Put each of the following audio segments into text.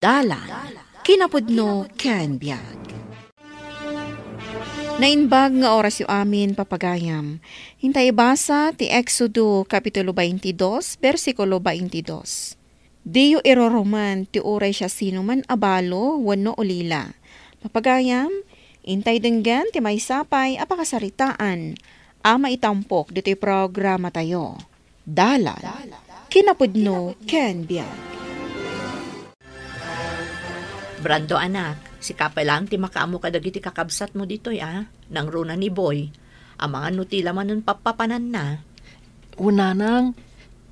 Dalan, kinapudno ken biag. Nainbag nga oras yu amin papagayam. Hintay basa ti Exodo Kapitulo 22, versikulo 22. Diyo iroroman ti uray siya sino man abalo wano ulila. Papagayam, hintay denggan ti may sapay apakasaritaan. Ama itampok dito'y programa tayo. Dalan, kinapudno ken biag. Brando anak, si kapay lang ti makaamo kadagiti kakabsat mo dito'y nang runa ni Boy. Ang mga nutila man nun papapanan na. Unanang,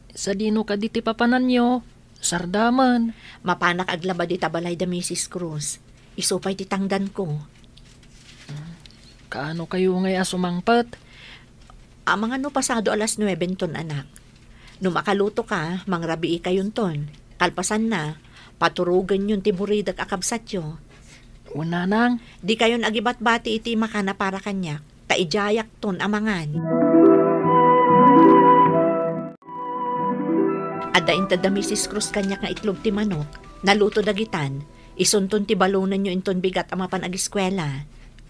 sa dino ka diti papanan nyo, sardaman. Mapanak aglaba di tabalay da Mrs. Cruz. Isupay ti tangdan ko. Kaano kayo ngay asumangpat? Ang mga no pasado alas 9 ton anak. Numakaluto ka, mangrabii kayon ton. Kalpasan na, paturugan yun ti buridag akabsat yo. Unanang, Di kayon agibat-bati iti makana para kanyak. Taijayak ton amangan. Ada inta da Mrs. Cruz kanyak nga itlog ti manok. Naluto dagitan. Isunton ti balunan nyo inton bigat amapan agiskwela.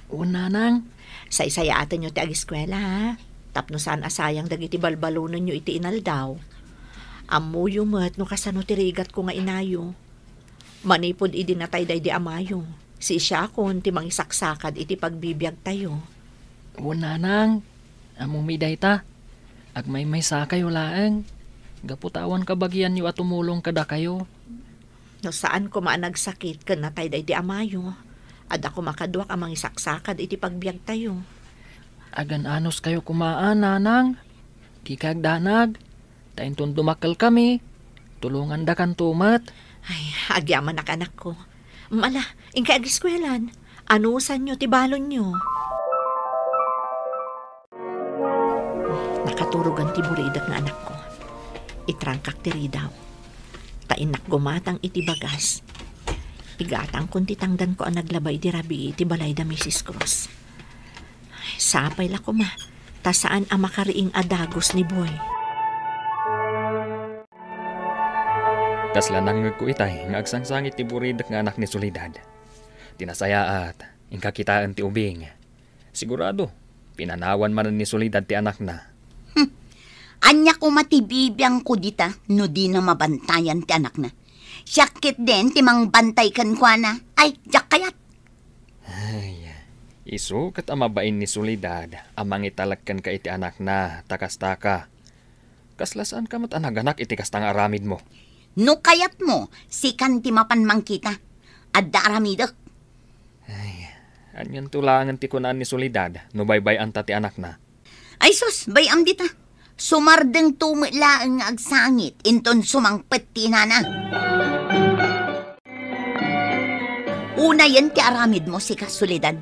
unanang, Say-sayaaten nyo ti agiskwela ha. Tapno saan asayang dagiti balbalunan nyo iti inaldaw. Amuyo met no kasano ti rigat ko nga inayo. Manipod idi natay day di amayo. Si siya kon ti mangisaksakad iti pagbibiyag tayo. unanang, among miday ta. Agmay sakay laeng. Gaputawan kabagyan nyo at tumulong kada kayo. No saan ko maanagsakit ken natay day di amayo. Ad ako makaduak ang mangisaksakad iti pagbiyag tayo. Agan anos kayo kumaan, nanang. Di kagdanag. Tainton dumakal kami. Tulungan da kan tumat. Ay, agyaman anak ko. Mala, ingka agiskwelan. Anusan nyo, tibalon nyo. Nakaturugan ti buridak nga anak ko. Itrangkak ti ridaw. Tainak gumatang iti bagas. Igatang kun titangdan ko ang naglabay di rabi iti balay da Mrs. Cruz. Ay, sapay la ko ma. Tasaan ang makariing adagos ni Boy. Kaslanang ko itay, nga agsangsangit ti buridak nga anak ni Soledad. Tinasaya at ingkakitaan ti ubing. Sigurado, pinanawan man ni Soledad ti anak na. Anya ko matibibiyang ko dita, no di na mabantayan ti anak na. Syakit din ti mang bantay kan kwa na. Ay, jak kayat. Ay, iso kat amabain ni Soledad, amang italagkan ka iti anak na, takastaka. Kaslasaan ka mat anak iti kastang aramid mo. No kayat mo, sikan ti mapanmang kita. Adda aramidak. Ay, anyan tulangan ti kunaan ni Soledad, no baybayan ta ti anak na. Ay sus, bayam dita. Sumardeng tumilaang nga agsangit, inton sumangpet ti nana. Una yan ti aramid mo, si Kasulidad.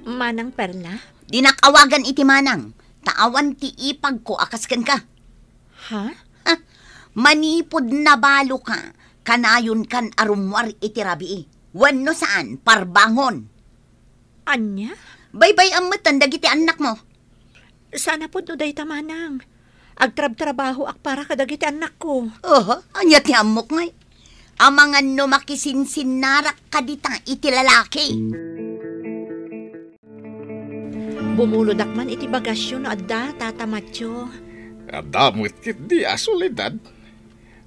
Manang Perla? Dinakawagan iti manang. Taawan ti ipag ko akaskan ka. Ha? Manipod na balo ka. Kanayon kan arumwar iti rabii. Wano saan? Parbangon. Anya? Baybay ang matanda iti anak mo. Sana po no day tamanang. Agtrab-trabaho ak para kadagiti anak ko. Anya ti amok ngay. Amangan no makisinsinnarak kadita iti lalaki. Bumuludak man iti bagasyo no adda, tata Matyo. Adamit kit di Soledad.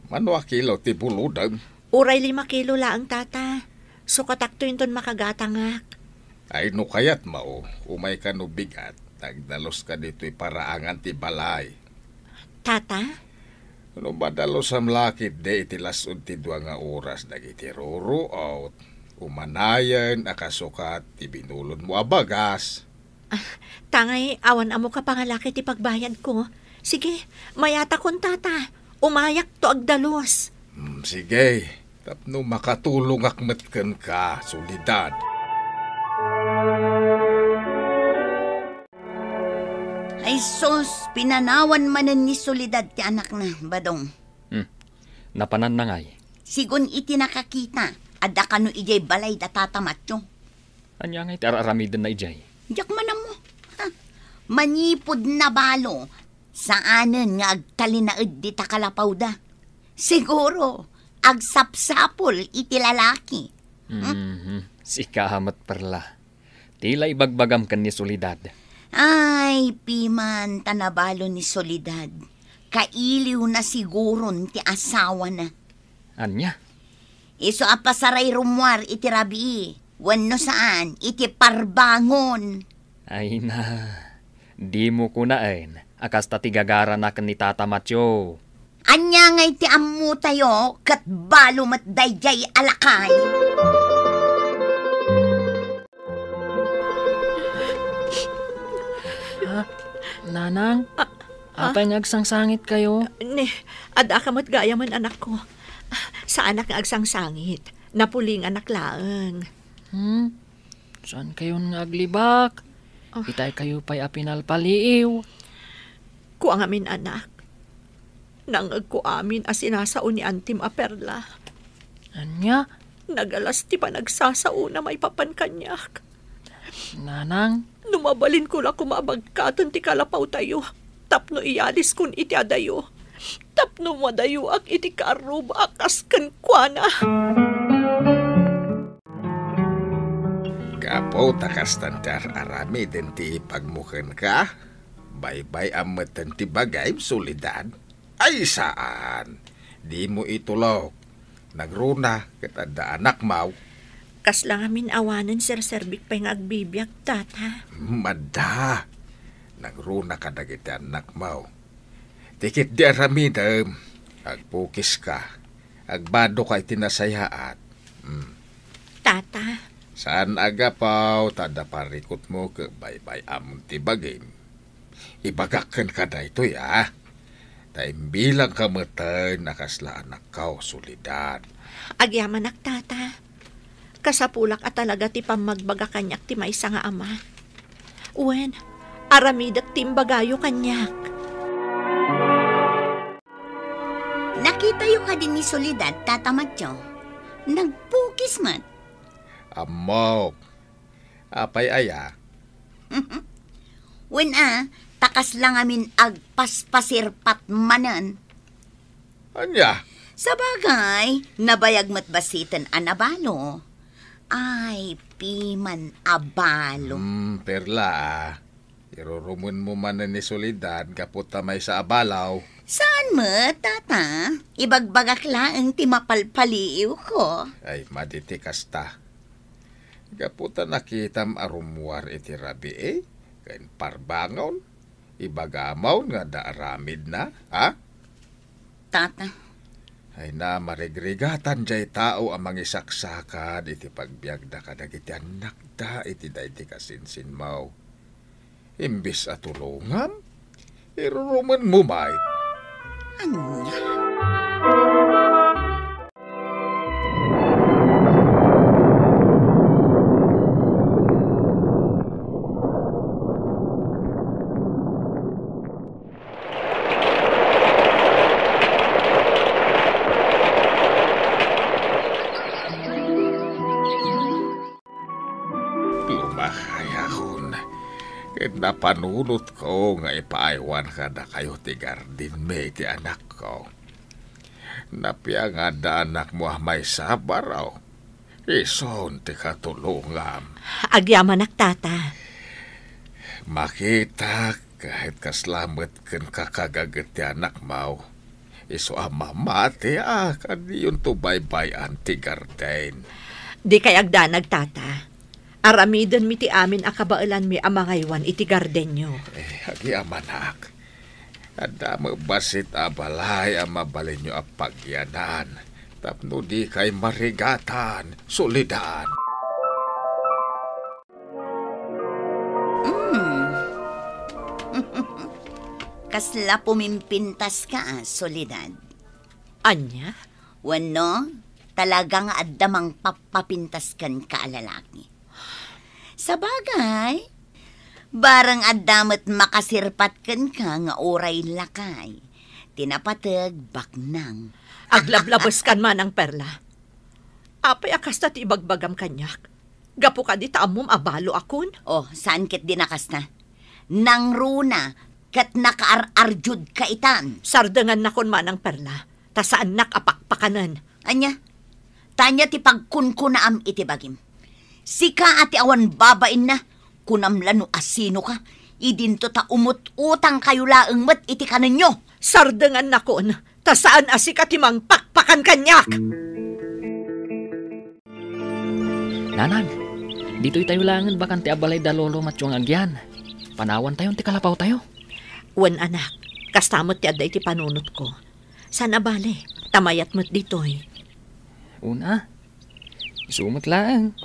Manwa kilo ti buludan. Uray 5 kilo laang tata. Sukatakto yun ton makagatangak. Ay no kayat mao, umay ka no bigat. Nagdalos ka dito'y paraangan ti balay. Tata? No madalos am lakit de iti lasod ti 2 nga oras dagiti ruro out. Umanayan akasukat ti binulon mo abagas. Tangay, awan amo ka pangalaki ti pagbayad ko. Sige, mayata kon tata. Umayak to agdalos. Sige, tapno makatulong akmetken ka, Soledad. Ay sus, pinanawan manen ni Soledad ti anak na, badong. Napanan na ngay. Sigun iti nakakita, adda kano ijay balay da tatamatyo. Anya ngay tararamidan na ijay. Diyak man mo. Manipod na balo, saanen nga agtalinaed di takalapaw da. Siguro, agsapsapol iti lalaki. Si kahamat perla. Tila ibagbagam kan ni Soledad. Ay, piman, tanabalo ni Soledad. Kailiw na siguron ti asawa na. Anya? Iso apasaray rumwar iti rabi. Wano saan, iti parbangon. Ay na, di mo kunain. Akas tatigagara na kan ni Tata Matyo. Anya ngay ti ammo tayo, kat balo mat dayjay alakay. Nanang, apay nga agsangsangit kayo? Ne, ada ka mo't gaya man anak ko. Sa anak nga agsangsangit, napuling anak laeng. Saan kayo nga aglibak? Itay kayo pa'y apinalpaliiw. Kuang amin anak. Nangag ko amin as sinasao ni Antim a Perla. Anya? Nagalas ti pa nagsasao na may papan kanyak. Nanang, Numabalin ko la kumabagkatan ti kalapaw tayo. Tapno iyalis kun iti adayo. Tapno madayo ak iti karub akas kan kuana. Kapo takas tantar arami din ti pagmukan ka. Bye-bye amatan ti bagay, Soledad. Ay saan? Di mo itulog. Nagruna katanda anak mau. Kas lang amin awanan sir serbik pa yung agbibiyak, tata. Mada. Nagruna ka dagiti anak mau. Tikit di aramidam. Agpukis ka. Agbado ka itinasayaat. Tata, Saan agapaw, tada parikot mo ke bye-bye amon ti bagay. Ibagakan ka na ito ya. Taim bilang kamatay nakasla anak kao, Soledad. agyaman ak tata. Kasapulak at talaga ti pamagbaga kanyak ti maysa nga ama. Uwen, aramidak timbagayo kanyak. Nakita yung ka din ni Soledad, Tata Matyo. Nagpukis man. Amok. Apay aya. When takas lang amin agpaspasirpat manan. Anya? Sa bagay, nabayag matbasitan anabalo. Ay, piman abalo. Perla. Irurumun mo man ni Soledad kapot tamay sa abalaw. Saan mo, Tata? Ibagbagak lang ti mapalpaliw ko. Ay, maditikas ta. Kaputa nakitam arumuar iti rabi kain parbangon. Ibagamaw nga daaramid na, ha? Tata, Ay na marigrigatan jay tao ang mangisaksakad iti pagbiag da kadag iti anak da iti da iti kasinsin mau. Imbis atulungan, iruruman mo may. anya? Lumahay akon. Napanunot ko nga ipaaywan ka na kayo ti garden me ti anak ko. Napia nga da anak mo may sabaraw. Ison ti katulungam. Agyaman ak tata. Makita kahit kaslamet ken kakagaget ti anak mau. Iso mamati kadiyon to bye-bye ti garden. Di kay agdanag tata. Aramidon mi ti amin akabailan mi amangaywan iti gardenyo. Agi amanak. Ada mabasit abalay ang mabalin nyo ang pagyanan. Tapno di kay marigatan, Soledad. Kasla pumimpintas ka, Soledad. Anya? Wano, talagang addamang papapintas kan kaalalaki. Sa bagay, barang addamat makasirpat kan ka nga oray lakay. Tinapatag baknang. Aglablabos kan man ang Perla. Apay akas na ti ibagbagam kanyak. Gapo ka di taamom abalo akon. Oh, saan kit dinakas na? Nang runa, kat nakaar-arjud ka itan. Sardangan na kon man ang Perla. Ta saan nakapakpakanan. Anya, tanya ti pagkunkunaam iti bagim. Sika ati awan babain na, kunam lano asino ka, idinto ta umut-utang kayo laeng met iti kananyo. Sardengan na kon, ta saan asika timang pakpakan kanyak. Nanang, dito'y tayo langan bakan ti abalay da lolo matsyong agyan. Panawan tayo ti kalapaw tayo. Wen anak, kastamot ti aday ti panunot ko. Sana bale, tamayat mo't dito'y. Una, isumot lang.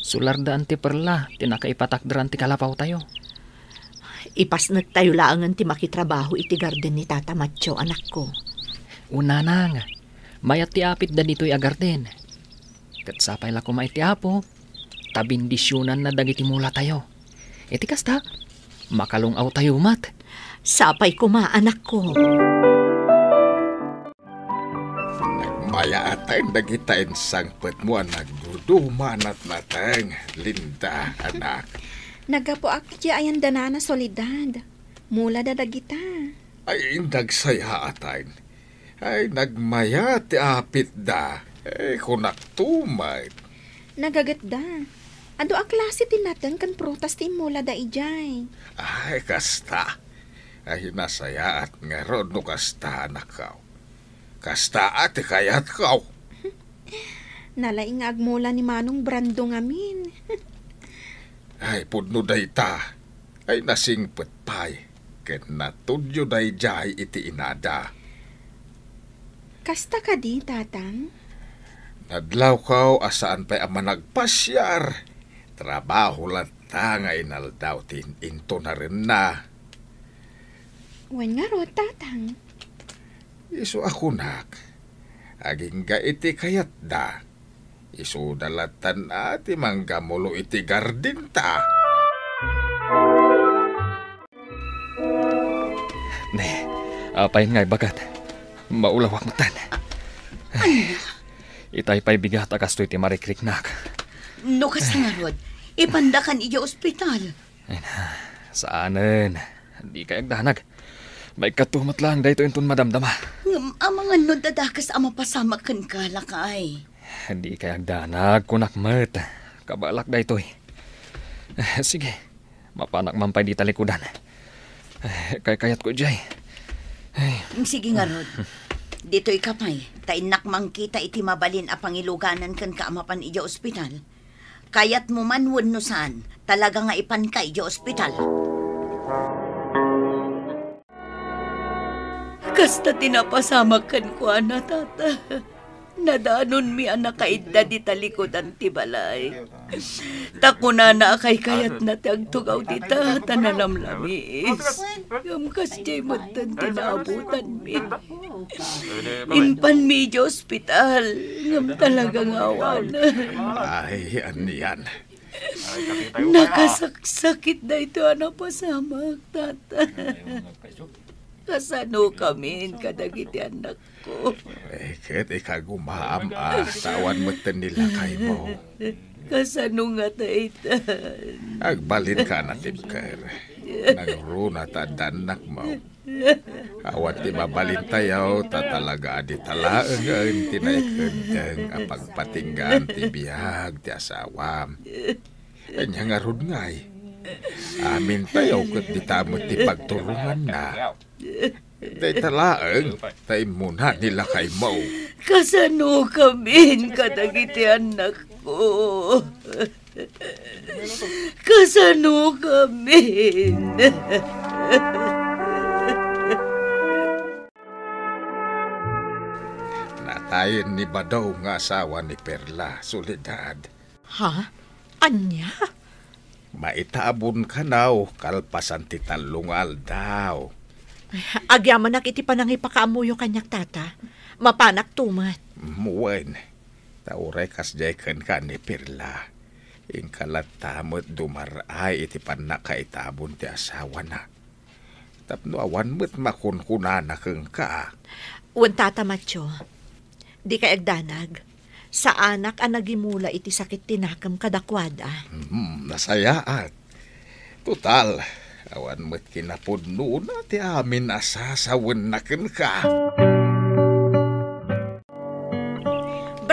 Sulardaan ti perla, tinakaipatakdaran ti kalapaw tayo. Ipasnag tayo laangan ti makitrabaho iti garden ni Tata Matyo, anak ko. Una nang, mayat ti apit da dito'y agarden. Katsapay la kumay ti apo, tabindisyonan na dagiti mula tayo. Iti kasta, makalungaw tayo mat. Sapay ko anak ko. Maya atay nagitain sangpet mo nagduduman at matang. Linda, anak. Nagapo akya ayan danana solidad. Mula dadagita. Ay nagsaya atay. Ay nagmaya ti apit da. Kunak tumay. Nagagat da. Ado a klase tinatan kan prutas ti mula da ijay. Ay kasta. Ay nasaya at ngaron no kasta anak kaw. Kasta ati kayat kaw. Nalaing agmula ni Manong Brando ngamin. Ay pudno day ta. Ay nasingpet pay. Ken natudyo day jay iti inada. Kasta ka di, tatang? Nadlaw kaw asaan pa'y ama nagpasyar. Trabaho lang nga inaldaw into na rin na. Wen nga ro, tatang. Iso ako nak. Aging ga iti kayat da. Iso dalatan ati manggamulo iti gardin ta. Ne, apayin nga'y bagat. Maulawak matan. Itay pa'y bigat akastoy ti marikriknak. No kas nga rod, ipandakan iya ospital. Saanen, di kayag danag. May katumat lang dahito inton madamdama. Ang mga no dadakas ang mapasamakan ka lakay. Di kayag danag kunakmet. Kabalak dahito Sige, mapanak mampay di talikudan. Kayat ko jay. Sige nga rod. Dito'y kapay, tainak mang kita iti mabalin a pangiluganan kan kaamapan iya ospital. Kayat mo man no saan, talaga nga ipan ka iya ospital. Kasta tinapasamakan ko ana tata. Nadanon mi anak kaidda di talikodan ti balay. Takuna na akay kayat na tagtugaw di ta tanalamlamis. Kamkas jay matan tinaabutan mi. Inpan mi di ospital. Ngam talagang awanan. Ay, aniyan. Nakasaksakit na ito anak pasamak tata. Kasano kami kadagiti anak ko. Ket ikagumaam tawan mo nila kay mo. Kasano nga taitan. Agbalin ka na timker. Nagruna ta danak mo. Awat di mabalin tayo tatalaga di talaang ang tinaykendeng apagpatinggan ti biyag ti asawam. Kanya nga rod ngay. Amin tayo kat di tamot ti pagturungan na. Day talaang, tay muna nila kay mo. Kasano kami kadagiti anak ko. Kasano kami. Natayin ni Badaw nga asawa ni Perla, Soledad. Ha? Anya? Maitabon ka naw, kalpasan ti talungal daw. Agyaman nak iti panangipakaamuyo kanyak tata. Mapanak tumat. Muwen, tauray kasjaykan ka ni Perla. Ingkalat tamot dumaray iti panakaitabon ti asawa na. Tapno awan mo't makunkunana keng ka. Wan Tata Matyo, di ka agdanag. Sa anak ang nagimula iti sakit tinakam kadakwada. Nasayaat. Total, awan mo't kinapudno na ti amin asasawan na ken ka.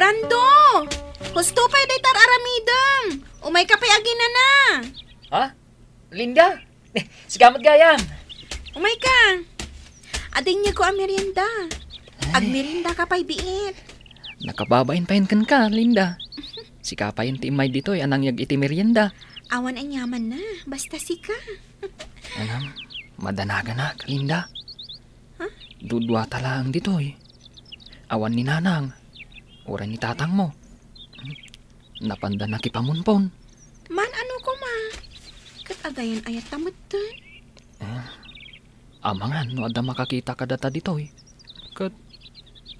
Brando! Husto pa'y day aramidam! Umay ka pa'y agina na! Ha? Linda? Sigamat gayam. Umay ka! Ading niya ko ang merienda. Agmerienda ka pa'y biit. Nakababain pahin kan ka, Linda. Si kapayin ti imay dito'y anang yag iti merienda. Awan ang yaman na, basta sika. Anam, madanaga na, Linda. Huh? Dudwa talang dito'y. Awan ni nanang. Oray ni tatang mo. Napanda na kipamunpon. Man ano ko ma? Katagayan ayat tamutan. Amangan, no ada makakita ka data dito'y. Kat,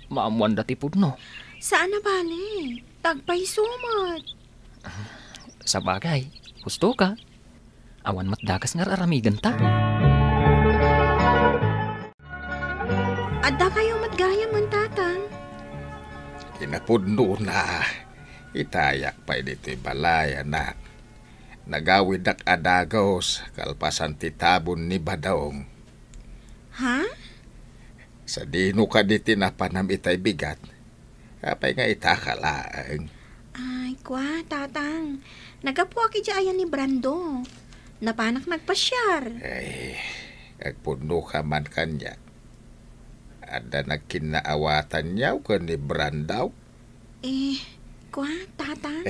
maamuan dati pudno. Saan na bali? Tagpay sumot. Sa bagay, gusto ka. Awan matdakas nga aramigan ta. Adda kayo matgaya man tatang. Kinapudno na. Itayak pa dito'y balay, anak. Nagawid ak adagos, kalpasan ti tabon ni Badong. Ha? Sa dino ka di tinapanam itay bigat, kapay nga itakalaang. Ay, kwa, tatang. Nagapuwa ki ayan ni Brando. Napanak nagpasyar. Ay, agpuno ka man kanya. Ada nagkinaawatan niyaw ka ni Brandaw. Kwa, tatang.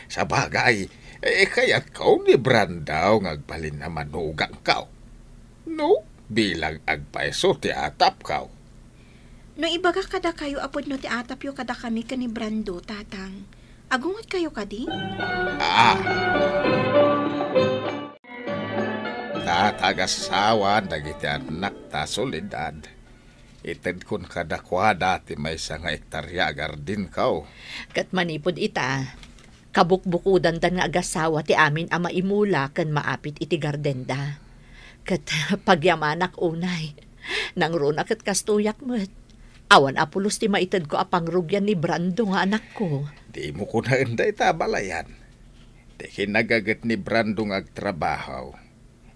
Sa bagay, kaya't kau ni Brandaw ngagbalin na manugang kau. No, bilang agpaiso ti atap kau. No ibaga kada kayo apod no ti atap yo kada kami ka ni Brando, tatang. Agungot kayo kadi? Tatagasawan dagiti anak ta solidad. Ited kun kadakwada ti may nga ektarya agardin kau. Kat manipod ita, kabukbukudan dan nga agasawa ti amin ama imula ken maapit iti gardenda. Kat pagyamanak unay, nang runa kat kastuyak mo't. Awan apulos ti maited ko apang rugyan ni Brando nga anak ko. Di mo ko na inday tabalayan. Di kinagagat ni Brando nga agtrabaho.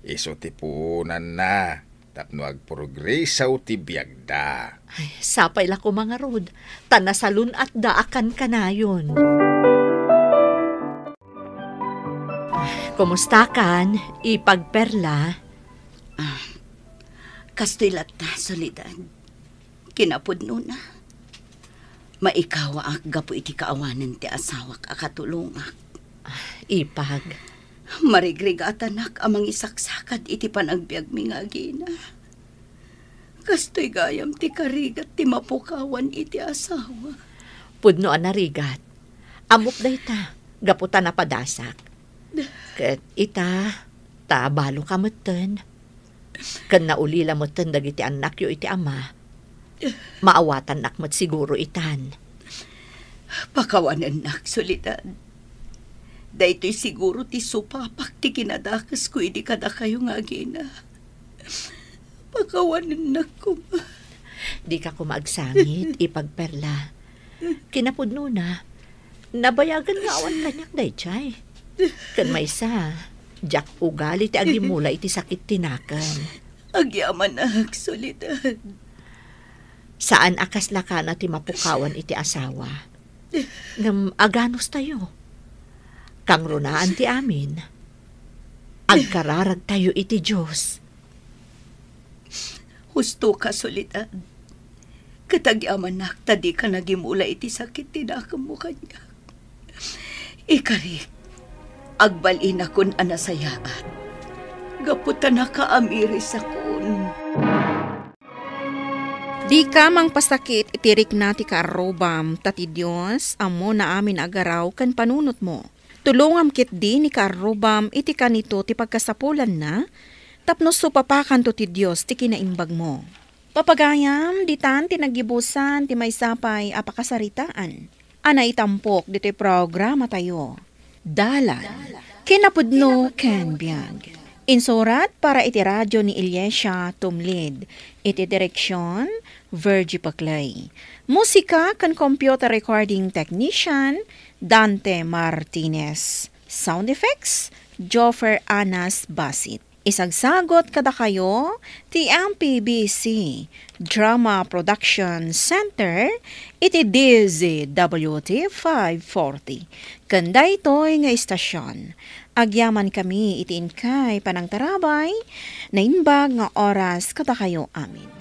Iso ti punan na. Tapno agprogresaw ti biyagda. Ay, sapay la ko mga rod. Tanasalun at daakan kanayon. Kumusta kan? Ipagperla? Kastoy lata, solidad. Kinapudno na. Maikawa ak gapo iti kaawanan ti asawak akatulungak. Ipag. Marigregatanak amang isaksakad iti panagbiag mi nga gina. Kastoy gayam ti karigat ti mapukawan iti asawa. Pudno anarigat. Amok da ita. Gaputa na padasak. Kat ita, tabalo ka matan. Kan naulila matan dagiti anak yo iti ama. Maawatan nakmat siguro itan. Pakawanan nak, solidad. Daytoy siguro ti supapak ti kinadakas ko idi kada kayo nga gina. Pakawanan nak ko. Di ka kumagsangit, ipagperla. Kinapudno na. Nabayagan nga awan kanyak day, chay. Kan may sa, jak ugali ti agimula iti sakit tinakan. Agyaman nak, solidad. Saan akas lakana ti mapukawan iti asawa? Ngam aganos tayo. Kang runaan ti amin. Agkararag tayo iti Diyos. Husto ka, solidad. Katagyaman nak, tadi ka nagimula iti sakit tinakam mo kanya. Ikarik, agbalin akon anasayaan. Gaputan na ka amiris akon. Di ka mang pasakit itirik na ti kaarobam, tati Diyos, amo na amin agaraw kan panunot mo. Tulungam kit di ni kaarobam iti kanito ti pagkasapulan na, tapno supapakan to ti Diyos ti kinaimbag mo. Papagayam, ditan tinagibusan ti may sapay apakasaritaan. Ana itampok dito'y programa tayo. Dalan, kinapudno ken biag. Insurat para iti radyo ni Ilyesya Tumlid. Iti direksyon, Virgie Paclay. Musika kan computer recording technician, Dante Martinez. Sound effects, Joffer Anas Basit. Isagsagot kada kayo ti MPBC Drama Production Center iti DZWT 540. Kanda ito'y nga istasyon. Agyaman kami iti inkay panangtarabay na inbag nga oras kada kayo amin.